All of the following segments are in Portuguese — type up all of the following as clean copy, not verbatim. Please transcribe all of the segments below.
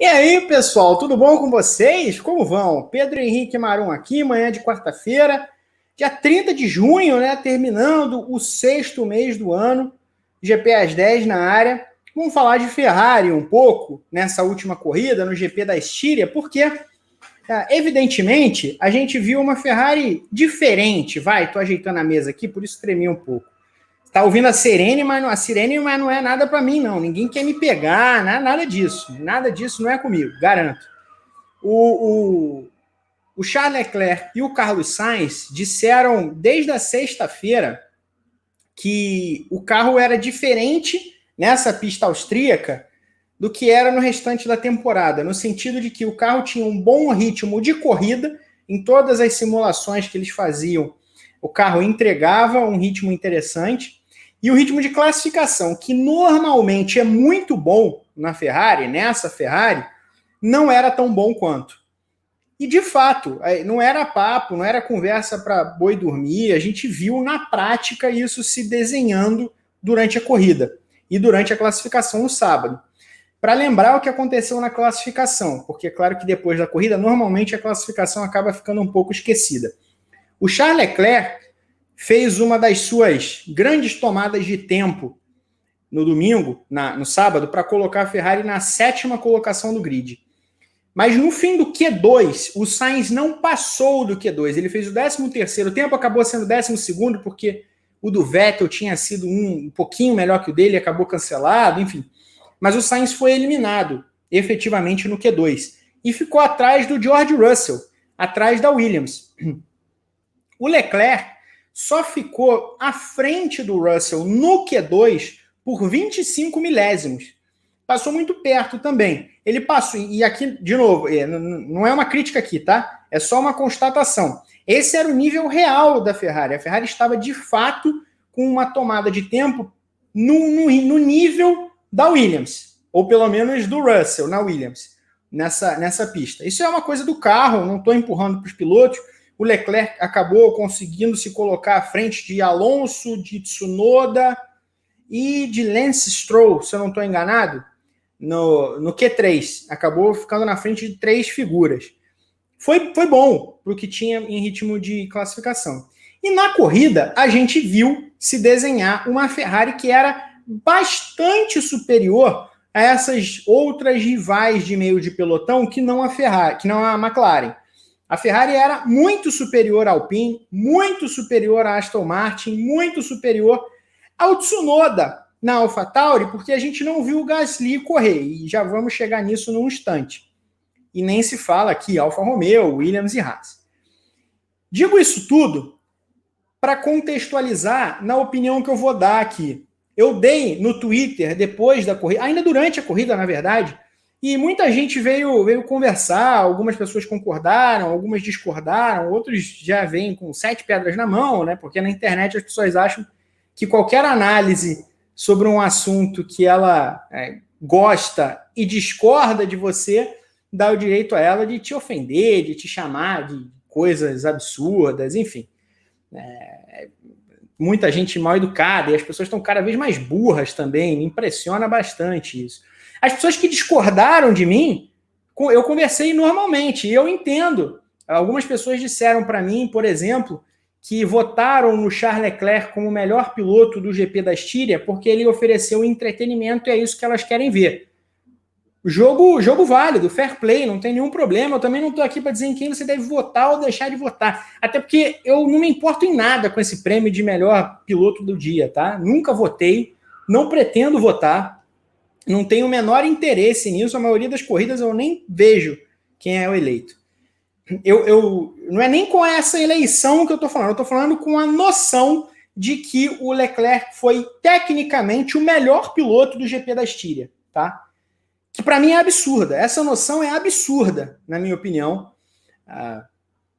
E aí, pessoal, tudo bom com vocês? Como vão? Pedro Henrique Marum aqui, manhã de quarta-feira, dia 30 de junho, né? Terminando o sexto mês do ano, GP às 10 na área. Vamos falar de Ferrari um pouco nessa última corrida, no GP da Estíria, porque, evidentemente, a gente viu uma Ferrari diferente. Tô ajeitando a mesa aqui, por isso tremi um pouco. Tá ouvindo a sirene, mas não é nada para mim, não. Ninguém quer me pegar, nada disso. Nada disso não é comigo, garanto. O Charles Leclerc e o Carlos Sainz disseram desde a sexta-feira que o carro era diferente nessa pista austríaca do que era no restante da temporada, no sentido de que o carro tinha um bom ritmo de corrida, em todas as simulações que eles faziam, o carro entregava um ritmo interessante, e o ritmo de classificação, que normalmente é muito bom na Ferrari, nessa Ferrari, não era tão bom quanto. E, de fato, não era papo, não era conversa para boi dormir, a gente viu na prática isso se desenhando durante a corrida e durante a classificação no sábado. Para lembrar o que aconteceu na classificação, porque é claro que depois da corrida, normalmente a classificação acaba ficando um pouco esquecida. O Charles Leclerc fez uma das suas grandes tomadas de tempo no domingo, no sábado, para colocar a Ferrari na 7ª colocação do grid. Mas no fim do Q2, o Sainz não passou do Q2. Ele fez o 13º tempo, acabou sendo o 12º, porque o do Vettel tinha sido um pouquinho melhor que o dele, acabou cancelado, enfim. Mas o Sainz foi eliminado, efetivamente, no Q2. E ficou atrás do George Russell, atrás da Williams. O Leclerc só ficou à frente do Russell no Q2 por 25 milésimos. Passou muito perto também. Ele passou, e aqui, de novo, não é uma crítica aqui, tá? É só uma constatação. Esse era o nível real da Ferrari. A Ferrari estava, de fato, com uma tomada de tempo no nível da Williams, ou pelo menos do Russell na Williams, nessa pista. Isso é uma coisa do carro, não estou empurrando para os pilotos. O Leclerc acabou conseguindo se colocar à frente de Alonso, de Tsunoda e de Lance Stroll, se eu não estou enganado, no Q3. Acabou ficando na frente de 3 figuras. Foi bom para o que tinha em ritmo de classificação. E na corrida, a gente viu se desenhar uma Ferrari que era bastante superior a essas outras rivais de meio de pelotão que não a Ferrari, que não a McLaren. A Ferrari era muito superior ao Alpine, muito superior à Aston Martin, muito superior ao Tsunoda na AlphaTauri, porque a gente não viu o Gasly correr, e já vamos chegar nisso num instante. E nem se fala aqui Alfa Romeo, Williams e Haas. Digo isso tudo para contextualizar na opinião que eu vou dar aqui. Eu dei no Twitter depois da corrida, ainda durante a corrida, na verdade, e muita gente veio conversar, algumas pessoas concordaram, algumas discordaram, outros já vêm com 7 pedras na mão, né? Porque na internet as pessoas acham que qualquer análise sobre um assunto que ela gosta e discorda de você, dá o direito a ela de te ofender, de te chamar de coisas absurdas, enfim. Muita gente mal educada, e as pessoas estão cada vez mais burras também, me impressiona bastante isso. As pessoas que discordaram de mim, eu conversei normalmente, e eu entendo. Algumas pessoas disseram para mim, por exemplo, que votaram no Charles Leclerc como o melhor piloto do GP da Estíria porque ele ofereceu entretenimento e é isso que elas querem ver. Jogo válido, fair play, não tem nenhum problema. Eu também não estou aqui para dizer em quem você deve votar ou deixar de votar. Até porque eu não me importo em nada com esse prêmio de melhor piloto do dia, tá? Nunca votei, não pretendo votar, não tenho o menor interesse nisso. A maioria das corridas eu nem vejo quem é o eleito. Não é nem com essa eleição que eu estou falando, eu estou falando com a noção de que o Leclerc foi tecnicamente o melhor piloto do GP da Estíria, tá? Que para mim é absurda. Essa noção é absurda, na minha opinião.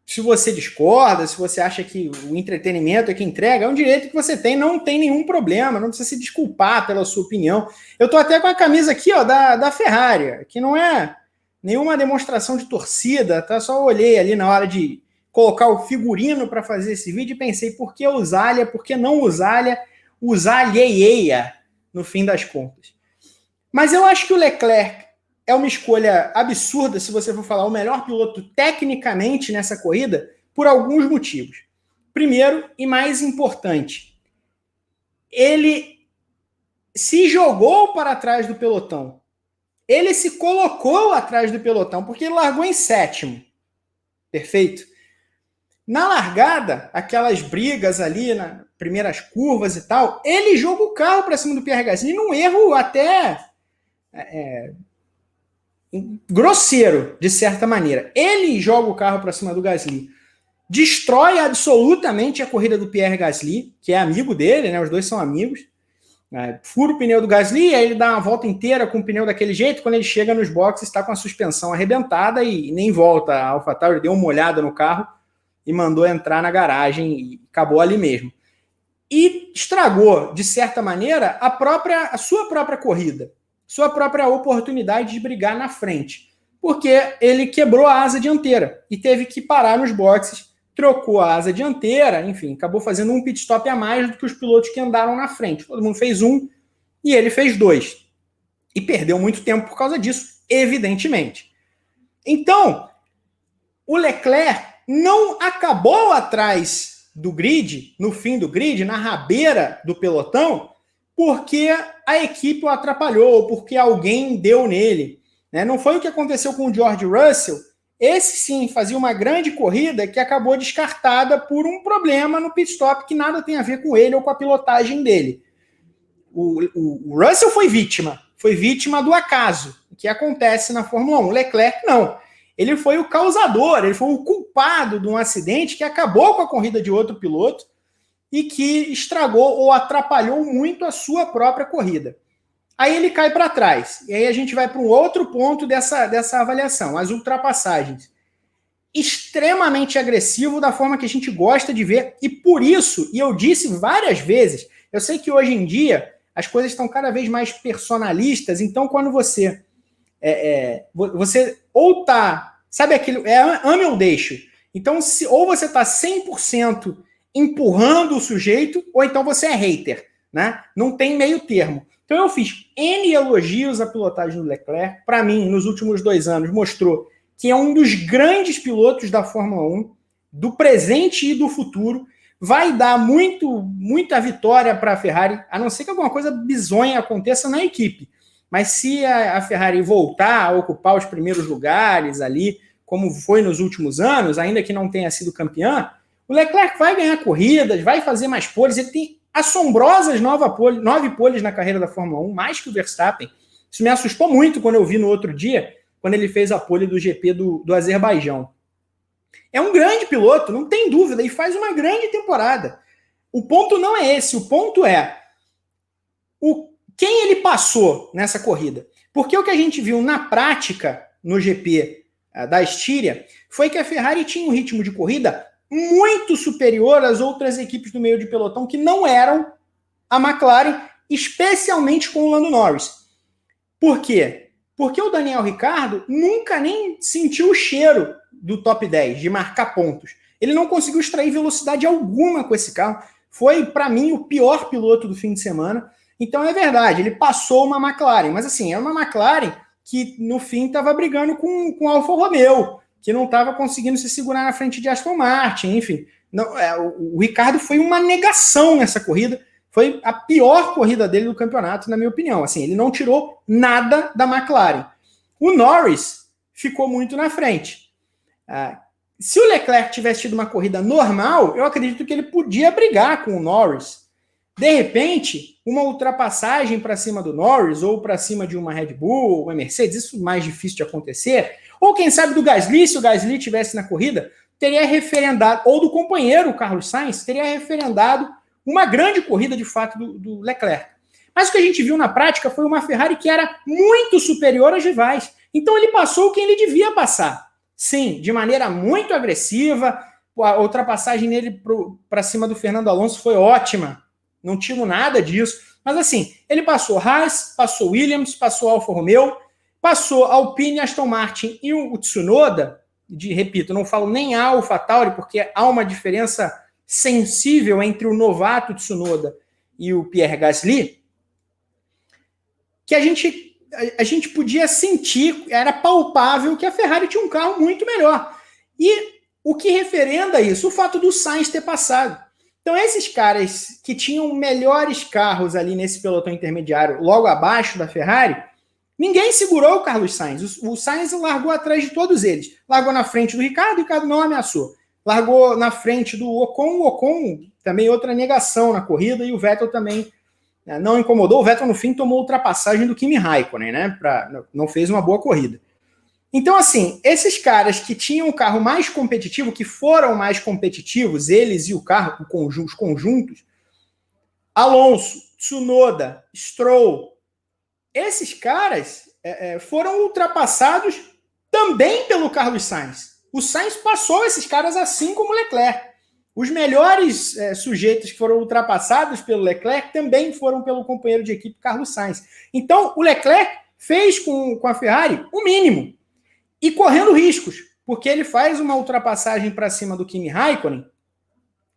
Se você discorda, se você acha que o entretenimento é que entrega, é um direito que você tem, não tem nenhum problema, não precisa se desculpar pela sua opinião. Eu estou até com a camisa aqui, ó, da Ferrari, que não é nenhuma demonstração de torcida, tá? Só olhei ali na hora de colocar o figurino para fazer esse vídeo e pensei, por que usar-lhe, por que não usar-lhe, usar-lhe no fim das contas. Mas eu acho que o Leclerc é uma escolha absurda se você for falar o melhor piloto tecnicamente nessa corrida, por alguns motivos. Primeiro e mais importante, ele se jogou para trás do pelotão. Ele se colocou atrás do pelotão, porque ele largou em sétimo. Perfeito? Na largada, aquelas brigas ali, nas primeiras curvas e tal, ele joga o carro para cima do Pierre Gasly num erro até grosseiro, de certa maneira. Ele joga o carro para cima do Gasly, destrói absolutamente a corrida do Pierre Gasly, que é amigo dele, né? Os dois são amigos. Fura o pneu do Gasly, aí ele dá uma volta inteira com o pneu daquele jeito, quando ele chega nos boxes está com a suspensão arrebentada e nem volta. A AlphaTauri deu uma olhada no carro e mandou entrar na garagem e acabou ali mesmo. E estragou, de certa maneira, a sua própria corrida, sua própria oportunidade de brigar na frente, porque ele quebrou a asa dianteira e teve que parar nos boxes, trocou a asa dianteira, enfim, acabou fazendo um pit stop a mais do que os pilotos que andaram na frente. Todo mundo fez um e ele fez 2. E perdeu muito tempo por causa disso, evidentemente. Então, o Leclerc não acabou atrás do grid, no fim do grid, na rabeira do pelotão, porque a equipe o atrapalhou, porque alguém deu nele. Não foi o que aconteceu com o George Russell. Esse sim fazia uma grande corrida que acabou descartada por um problema no pit stop que nada tem a ver com ele ou com a pilotagem dele. O Russell foi vítima do acaso, que acontece na Fórmula 1. O Leclerc não. Ele foi o causador, ele foi o culpado de um acidente que acabou com a corrida de outro piloto e que estragou ou atrapalhou muito a sua própria corrida. Aí ele cai para trás. E aí a gente vai para um outro ponto dessa avaliação, as ultrapassagens. Extremamente agressivo, da forma que a gente gosta de ver. E por isso, e eu disse várias vezes, eu sei que hoje em dia as coisas estão cada vez mais personalistas, então quando você ou tá, sabe aquilo, ame ou deixe. Então, ou você tá 100% empurrando o sujeito, ou então você é hater, né? Não tem meio termo. Então eu fiz N elogios à pilotagem do Leclerc. Para mim, nos últimos 2 anos, mostrou que é um dos grandes pilotos da Fórmula 1, do presente e do futuro. Vai dar muita vitória para a Ferrari, a não ser que alguma coisa bizonha aconteça na equipe. Mas se a Ferrari voltar a ocupar os primeiros lugares ali, como foi nos últimos anos, ainda que não tenha sido campeã, o Leclerc vai ganhar corridas, vai fazer mais poles. Ele tem assombrosas 9 poles na carreira da Fórmula 1, mais que o Verstappen. Isso me assustou muito quando eu vi no outro dia, quando ele fez a pole do GP do Azerbaijão. É um grande piloto, não tem dúvida, e faz uma grande temporada. O ponto não é esse, o ponto é quem ele passou nessa corrida. Porque o que a gente viu na prática no GP da Estíria foi que a Ferrari tinha um ritmo de corrida muito superior às outras equipes do meio de pelotão que não eram a McLaren, especialmente com o Lando Norris. Por quê? Porque o Daniel Ricciardo nunca nem sentiu o cheiro do top 10, de marcar pontos. Ele não conseguiu extrair velocidade alguma com esse carro. Foi, para mim, o pior piloto do fim de semana. Então é verdade, ele passou uma McLaren, mas assim, é uma McLaren que no fim estava brigando com a Alfa Romeo, que não estava conseguindo se segurar na frente de Aston Martin, enfim. Não, o Ricciardo foi uma negação nessa corrida, foi a pior corrida dele do campeonato, na minha opinião. Assim, ele não tirou nada da McLaren. O Norris ficou muito na frente. Se o Leclerc tivesse tido uma corrida normal, eu acredito que ele podia brigar com o Norris. De repente, uma ultrapassagem para cima do Norris, ou para cima de uma Red Bull, ou uma Mercedes, isso é mais difícil de acontecer. Ou quem sabe do Gasly, se o Gasly estivesse na corrida, teria referendado, ou do companheiro, o Carlos Sainz, teria referendado uma grande corrida, de fato, do Leclerc. Mas o que a gente viu na prática foi uma Ferrari que era muito superior às rivais. Então ele passou quem ele devia passar. Sim, de maneira muito agressiva, a ultrapassagem nele para cima do Fernando Alonso foi ótima. Não tiro nada disso. Mas assim, ele passou Haas, passou Williams, passou Alfa Romeo, passou Alpine, Aston Martin e o Tsunoda. Repito, não falo nem Alfa Tauri, porque há uma diferença sensível entre o novato Tsunoda e o Pierre Gasly, que a gente a gente podia sentir, era palpável que a Ferrari tinha um carro muito melhor. E o que referenda isso? O fato do Sainz ter passado. Então, esses caras que tinham melhores carros ali nesse pelotão intermediário, logo abaixo da Ferrari, ninguém segurou o Carlos Sainz. O Sainz largou atrás de todos eles. Largou na frente do Ricardo, o Ricardo não ameaçou. Largou na frente do Ocon, o Ocon também outra negação na corrida, e o Vettel também não incomodou. O Vettel, no fim, tomou ultrapassagem do Kimi Raikkonen, né? Não fez uma boa corrida. Então, assim, esses caras que tinham o carro mais competitivo, que foram mais competitivos, eles e o carro, os conjuntos, Alonso, Tsunoda, Stroll, esses caras foram ultrapassados também pelo Carlos Sainz. O Sainz passou esses caras assim como o Leclerc. Os melhores sujeitos que foram ultrapassados pelo Leclerc também foram pelo companheiro de equipe Carlos Sainz. Então, o Leclerc fez com a Ferrari o mínimo. E correndo riscos, porque ele faz uma ultrapassagem para cima do Kimi Raikkonen,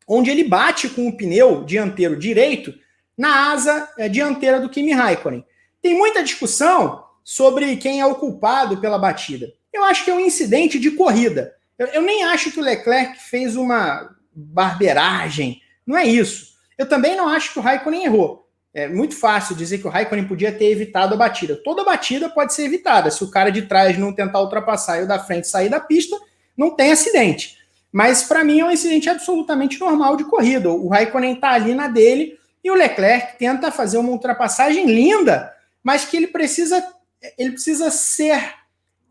onde ele bate com o pneu dianteiro direito na asa dianteira do Kimi Raikkonen. Tem muita discussão sobre quem é o culpado pela batida. Eu acho que é um incidente de corrida. Eu nem acho que o Leclerc fez uma barbeiragem. Não é isso. Eu também não acho que o Raikkonen errou. É muito fácil dizer que o Raikkonen podia ter evitado a batida. Toda batida pode ser evitada. Se o cara de trás não tentar ultrapassar e o da frente sair da pista, não tem acidente. Mas para mim é um incidente absolutamente normal de corrida. O Raikkonen está ali na dele e o Leclerc tenta fazer uma ultrapassagem linda, mas que ele precisa ser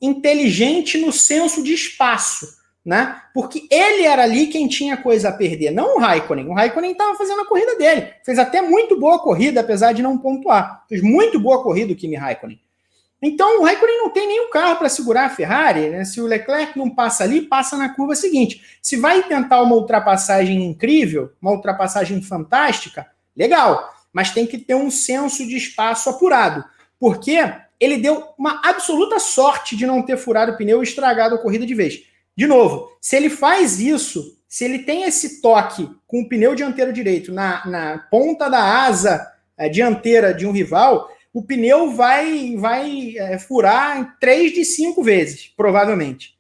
inteligente no senso de espaço, né? Porque ele era ali quem tinha coisa a perder, não o Raikkonen. O Raikkonen estava fazendo a corrida dele. Fez até muito boa corrida, apesar de não pontuar. Fez muito boa corrida o Kimi Raikkonen. Então o Raikkonen não tem nenhum carro para segurar a Ferrari, né? Se o Leclerc não passa ali, passa na curva seguinte. Se vai tentar uma ultrapassagem incrível, uma ultrapassagem fantástica, legal. Mas tem que ter um senso de espaço apurado. Porque ele deu uma absoluta sorte de não ter furado o pneu e estragado a corrida de vez. De novo, se ele faz isso, se ele tem esse toque com o pneu dianteiro direito na ponta da asa dianteira de um rival, o pneu vai furar em 3 de 5 vezes, provavelmente.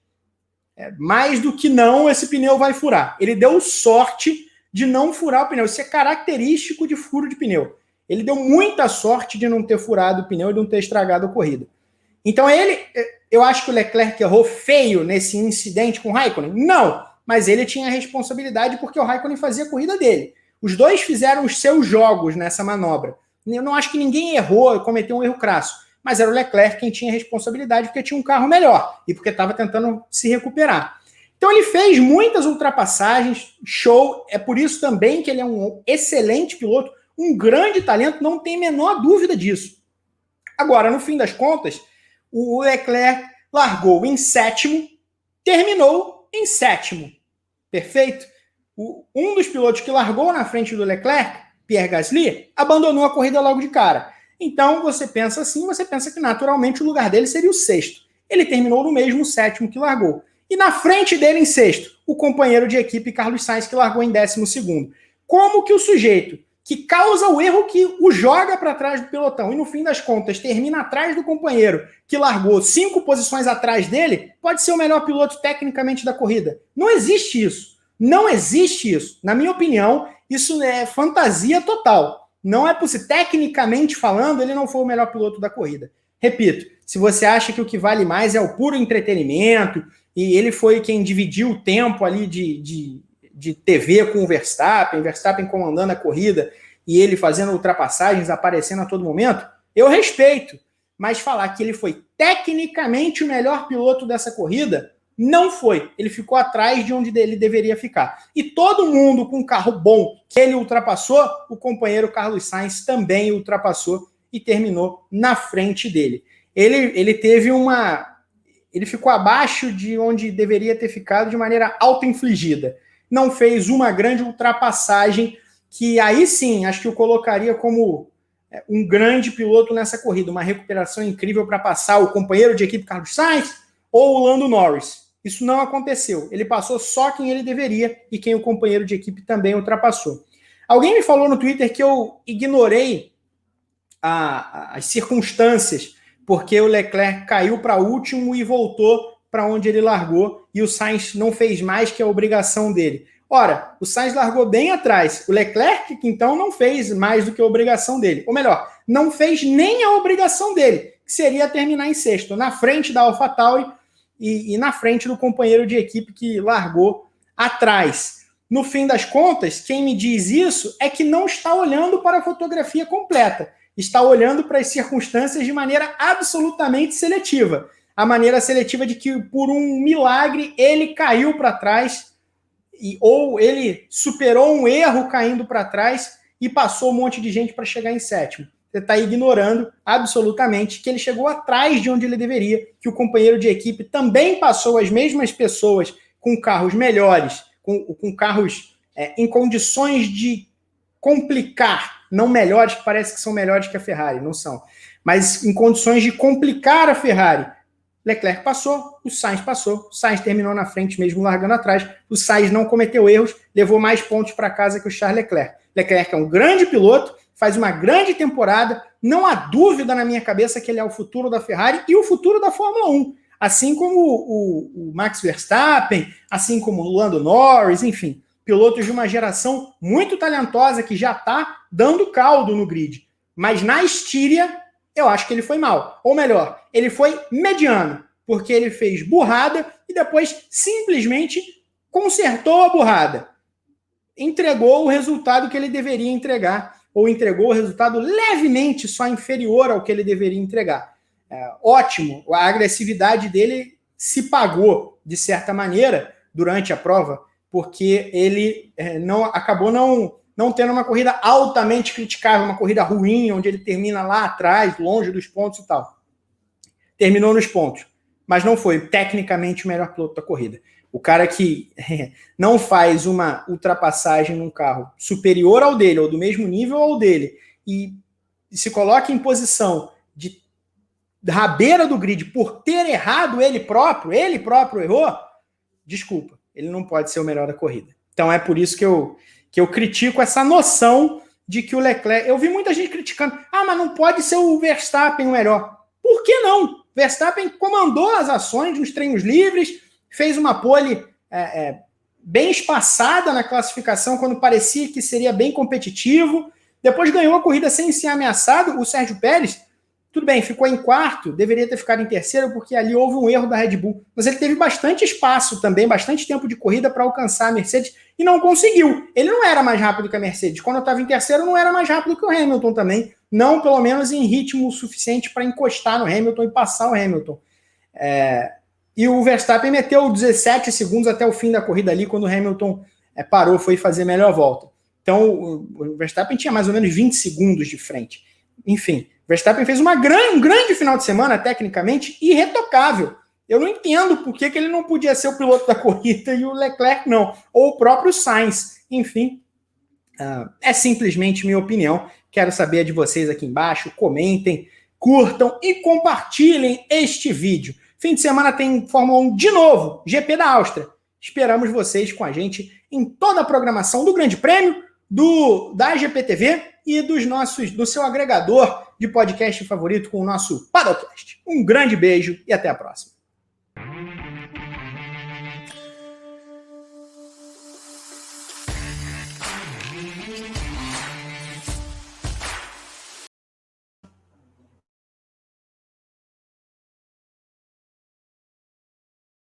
Mais do que não, esse pneu vai furar. Ele deu sorte de não furar o pneu. Isso é característico de furo de pneu. Ele deu muita sorte de não ter furado o pneu e de não ter estragado a corrida. Então eu acho que o Leclerc errou feio nesse incidente com o Raikkonen? Não, mas ele tinha responsabilidade porque o Raikkonen fazia a corrida dele. Os dois fizeram os seus jogos nessa manobra. Eu não acho que ninguém errou, cometeu um erro crasso, mas era o Leclerc quem tinha responsabilidade porque tinha um carro melhor e porque estava tentando se recuperar. Então ele fez muitas ultrapassagens, show, é por isso também que ele é um excelente piloto, um grande talento, não tem a menor dúvida disso. Agora, no fim das contas, o Leclerc largou em 7º, terminou em 7º. Perfeito? Um dos pilotos que largou na frente do Leclerc, Pierre Gasly, abandonou a corrida logo de cara. Então, você pensa assim, você pensa que naturalmente o lugar dele seria o 6º. Ele terminou no mesmo 7º que largou. E na frente dele, em 6º, o companheiro de equipe Carlos Sainz, que largou em 12º. Como que o sujeito que causa o erro que o joga para trás do pelotão e no fim das contas termina atrás do companheiro que largou 5 posições atrás dele, pode ser o melhor piloto tecnicamente da corrida? Não existe isso. Não existe isso. Na minha opinião, isso é fantasia total. Não é possível. Tecnicamente falando, ele não foi o melhor piloto da corrida. Repito, se você acha que o que vale mais é o puro entretenimento e ele foi quem dividiu o tempo ali de TV com o Verstappen comandando a corrida e ele fazendo ultrapassagens, aparecendo a todo momento, eu respeito. Mas falar que ele foi tecnicamente o melhor piloto dessa corrida, não foi. Ele ficou atrás de onde ele deveria ficar. E todo mundo com um carro bom que ele ultrapassou, o companheiro Carlos Sainz também ultrapassou e terminou na frente dele. Ele teve ele ficou abaixo de onde deveria ter ficado de maneira auto-infligida. Não fez uma grande ultrapassagem, que aí sim, acho que eu colocaria como um grande piloto nessa corrida, uma recuperação incrível para passar o companheiro de equipe Carlos Sainz ou o Lando Norris. Isso não aconteceu. Ele passou só quem ele deveria e quem o companheiro de equipe também ultrapassou. Alguém me falou no Twitter que eu ignorei as circunstâncias porque o Leclerc caiu para último e voltou para onde ele largou, e o Sainz não fez mais que a obrigação dele. Ora, o Sainz largou bem atrás. O Leclerc, então, não fez mais do que a obrigação dele. Ou melhor, não fez nem a obrigação dele, que seria terminar em sexto, na frente da AlphaTauri e na frente do companheiro de equipe que largou atrás. No fim das contas, quem me diz isso é que não está olhando para a fotografia completa. Está olhando para as circunstâncias de maneira absolutamente seletiva. A maneira seletiva de que, por um milagre, ele caiu para trás, ou ele superou um erro caindo para trás e passou um monte de gente para chegar em sétimo. Você está ignorando absolutamente que ele chegou atrás de onde ele deveria, que o companheiro de equipe também passou as mesmas pessoas com carros melhores, com carros em condições de complicar, não melhores, que parece que são melhores que a Ferrari, não são, mas em condições de complicar a Ferrari. Leclerc passou, o Sainz passou, o Sainz terminou na frente mesmo largando atrás, o Sainz não cometeu erros, levou mais pontos para casa que o Charles Leclerc. Leclerc é um grande piloto, faz uma grande temporada, não há dúvida na minha cabeça que ele é o futuro da Ferrari e o futuro da Fórmula 1, assim como o Max Verstappen, assim como o Lando Norris, enfim, pilotos de uma geração muito talentosa que já está dando caldo no grid. Mas na Estíria, eu acho que ele foi mal. Ou melhor, ele foi mediano, porque ele fez burrada e depois simplesmente consertou a burrada. Entregou o resultado que ele deveria entregar, ou entregou o resultado levemente só inferior ao que ele deveria entregar. Ótimo, a agressividade dele se pagou, de certa maneira, durante a prova, porque ele acabou não tendo uma corrida altamente criticável, uma corrida ruim, onde ele termina lá atrás, longe dos pontos e tal. Terminou nos pontos, mas não foi tecnicamente o melhor piloto da corrida. O cara que não faz uma ultrapassagem num carro superior ao dele, ou do mesmo nível ao dele, e se coloca em posição de rabeira do grid por ter errado ele próprio errou, desculpa, ele não pode ser o melhor da corrida. Então é por isso que eu critico essa noção de que o Leclerc... Eu vi muita gente criticando, mas não pode ser o Verstappen o melhor. Por que não? Verstappen comandou as ações nos treinos livres, fez uma pole bem espaçada na classificação, quando parecia que seria bem competitivo. Depois ganhou a corrida sem ser ameaçado. O Sérgio Pérez, tudo bem, ficou em quarto, deveria ter ficado em terceiro, porque ali houve um erro da Red Bull. Mas ele teve bastante espaço também, bastante tempo de corrida para alcançar a Mercedes e não conseguiu. Ele não era mais rápido que a Mercedes. Quando eu estava em terceiro, não era mais rápido que o Hamilton também. Não, pelo menos em ritmo suficiente para encostar no Hamilton e passar o Hamilton. E o Verstappen meteu 17 segundos até o fim da corrida ali, quando o Hamilton parou, foi fazer a melhor volta. Então, o Verstappen tinha mais ou menos 20 segundos de frente. Enfim, o Verstappen fez um grande final de semana, tecnicamente, irretocável. Eu não entendo por que ele não podia ser o piloto da corrida e o Leclerc não. Ou o próprio Sainz. Enfim, é simplesmente minha opinião. Quero saber de vocês aqui embaixo. Comentem, curtam e compartilhem este vídeo. Fim de semana tem Fórmula 1 de novo, GP da Áustria. Esperamos vocês com a gente em toda a programação do Grande Prêmio, da GPTV e do seu agregador de podcast favorito com o nosso Paddockcast. Um grande beijo e até a próxima.